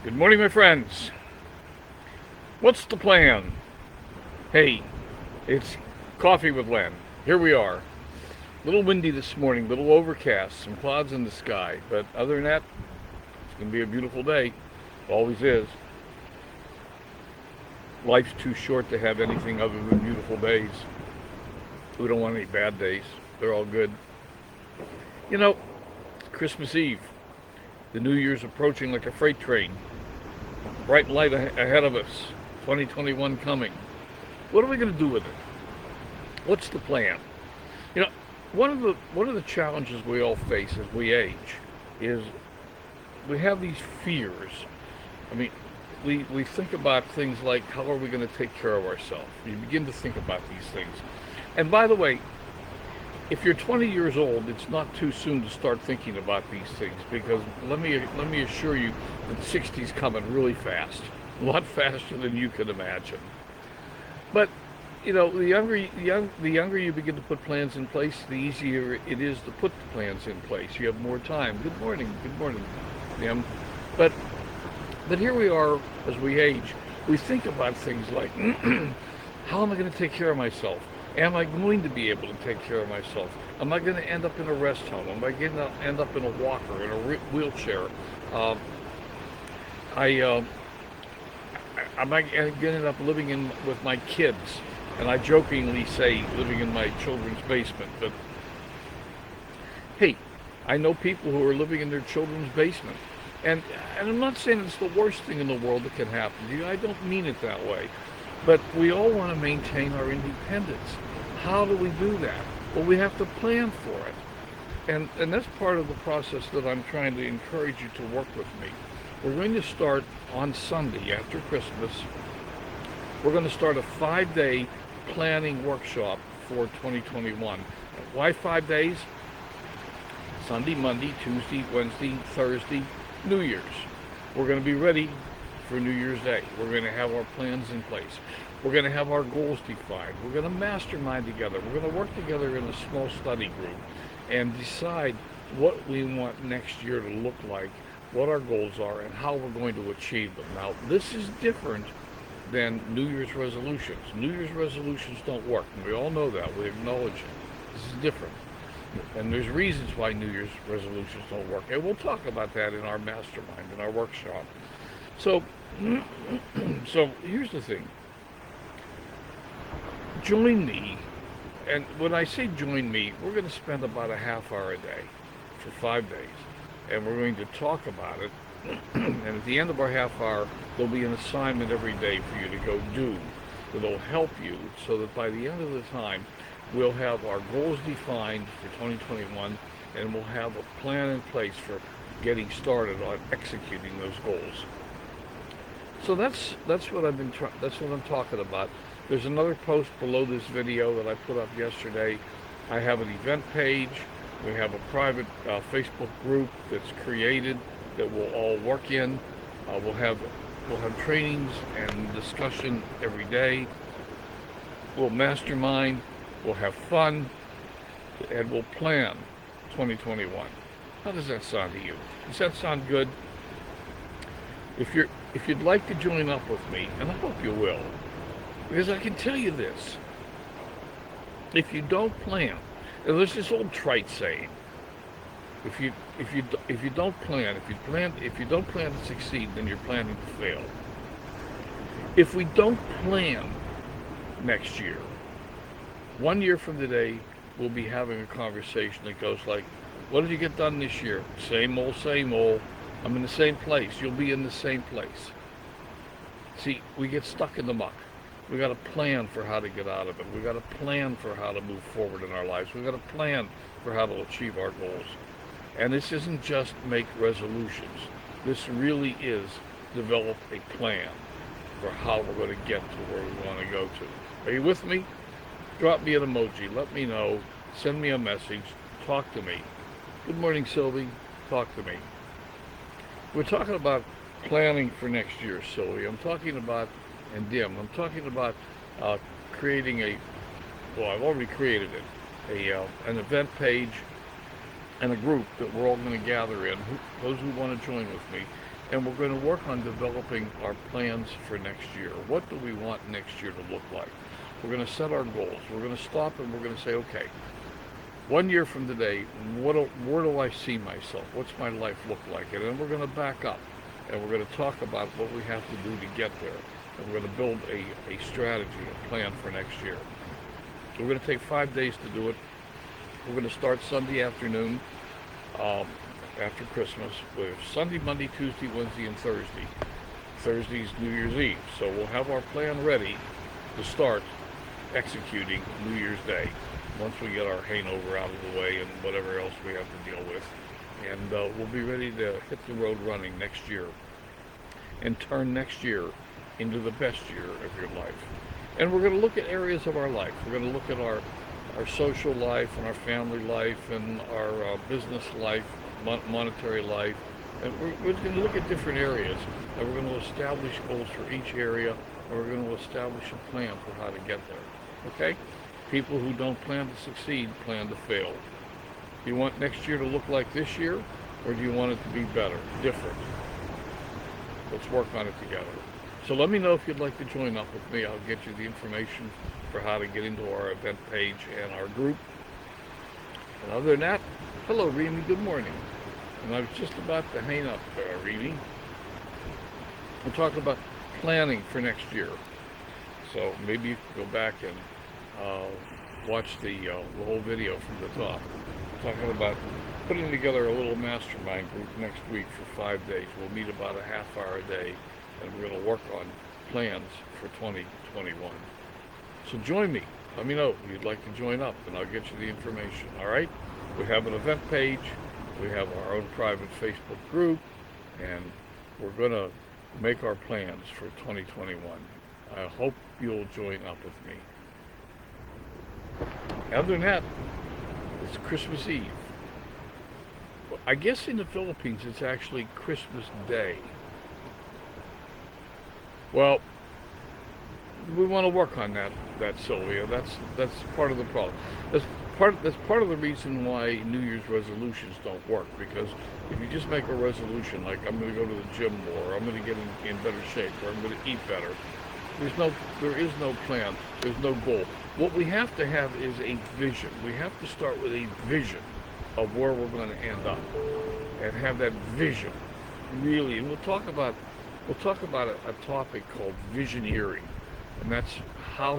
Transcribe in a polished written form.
Good morning, my friends. What's the plan? Hey, it's Coffee with Len. Here we are. A little windy this morning, a little overcast, some clouds in the sky, but other than that, it's going to be a beautiful day. Always is. Life's too short to have anything other than beautiful days. We don't want any bad days. They're all good. You know, Christmas Eve. The New Year's approaching like a freight train. Bright light ahead of us. 2021 coming. What are we going to do with it? What's the plan? You know, one of the challenges we all face as we age is we have these fears. I mean, we think about things like how are we going to take care of ourselves? You begin to think about these things. And by the way, if you're 20 years old, it's not too soon to start thinking about these things because let me assure you that 60's coming really fast, a lot faster than you could imagine. But you know, the younger you begin to put plans in place, the easier it is to put the plans in place. You have more time. Good morning, Jim. But here we are as we age. We think about things like, how am I going to take care of myself? Am I going to be able to take care of myself? Am I going to end up in a rest home? Am I going to end up in a walker, in a wheelchair? Uh, I am I going to end up living in with my kids? And I jokingly say living in my children's basement, but hey, I know people who are living in their children's basement. And I'm not saying it's the worst thing in the world that can happen to you. I don't mean it that way. But we all want to maintain our independence. How do we do that? Well, we have to plan for it. And that's part of the process that I'm trying to encourage you to work with me. We're going to start on Sunday after Christmas. We're going to start a 5-day planning workshop for 2021. Why 5 days? Sunday, Monday, Tuesday, Wednesday, Thursday, New Year's. We're going to be ready for New Year's Day. We're going to have our plans in place. We're going to have our goals defined. We're going to mastermind together. We're going to work together in a small study group and decide what we want next year to look like, what our goals are, and how we're going to achieve them. Now, this is different than New Year's resolutions. New Year's resolutions don't work, and we all know that. We acknowledge it. This is different. And there's reasons why New Year's resolutions don't work. And we'll talk about that in our mastermind, in our workshop. So, so here's the thing. Join me, and when I say join me, we're going to spend about a half hour a day for 5 days, and we're going to talk about it. And at the end of our half hour, there'll be an assignment every day for you to go do that'll help you so that by the end of the time, we'll have our goals defined for 2021, and we'll have a plan in place for getting started on executing those goals. So that's what that's what I'm talking about. There's another post below this video that I put up yesterday. I have an event page. We have a private Facebook group that's created that we'll all work in. We'll have trainings and discussion every day. We'll mastermind. We'll have fun, and we'll plan 2021. How does that sound to you? Does that sound good? If you'd like to join up with me, and I hope you will, because I can tell you this: if you don't plan, and there's this old trite saying, if you don't plan, if you don't plan to succeed, then you're planning to fail. If we don't plan next year, 1 year from today, we'll be having a conversation that goes like, what did you get done this year? Same old, same old. I'm in the same place. You'll be in the same place. See, we get stuck in the muck. We got to plan for how to get out of it. We got to plan for how to move forward in our lives. We got to plan for how to achieve our goals. And this isn't just make resolutions. This really is develop a plan for how we're going to get to where we want to go to. Are you with me? Drop me an emoji. Let me know. Send me a message. Talk to me. Good morning, Sylvie. Talk to me. We're talking about planning for next year, Sylvie. I'm talking about, and Dim, I'm talking about creating I've already created it, an event page and a group that we're all going to gather in, those who want to join with me. and we're going to work on developing our plans for next year. What do we want next year to look like? We're going to set our goals. We're going to stop and we're going to say, okay, 1 year from today, where do I see myself? What's my life look like? And then we're going to back up and we're going to talk about what we have to do to get there. And we're going to build a strategy, a plan for next year. We're going to take 5 days to do it. We're going to start Sunday afternoon after Christmas with Sunday, Monday, Tuesday, Wednesday, and Thursday. Thursday's New Year's Eve. So we'll have our plan ready to start executing New Year's Day once we get our hangover out of the way and whatever else we have to deal with. And we'll be ready to hit the road running next year and turn next year into the best year of your life. And we're going to look at areas of our life. We're going to look at our social life and our family life and our business life, monetary life. And we're going to look at different areas, and we're going to establish goals for each area, and we're going to establish a plan for how to get there. Okay? People who don't plan to succeed plan to fail. Do you want next year to look like this year, or do you want it to be better, different? Let's work on it together. So let me know if you'd like to join up with me. I'll get you the information for how to get into our event page and our group. And other than that, hello, Remy, good morning. And I was just about to hang up, Remy. We're talking about planning for next year. So maybe you can go back and watch the whole video from the top. We're talking about putting together a little mastermind group next week for 5 days. We'll meet about a half hour a day, and we're going to work on plans for 2021. So join me. Let me know if you'd like to join up, and I'll get you the information. All right? We have an event page. We have our own private Facebook group, and we're going to make our plans for 2021. I hope you'll join up with me. Other than that, it's Christmas Eve. I guess in the Philippines it's actually Christmas Day. Well, we want to work on that, Sylvia. That's part of the problem. That's part of the reason why New Year's resolutions don't work, because if you just make a resolution like I'm going to go to the gym more, I'm going to get in better shape, or I'm going to eat better, there is no plan, there's no goal. What we have to have is a vision. We have to start with a vision of where we're going to end up, and have that vision really. And we'll talk about a topic called visioneering, and that's how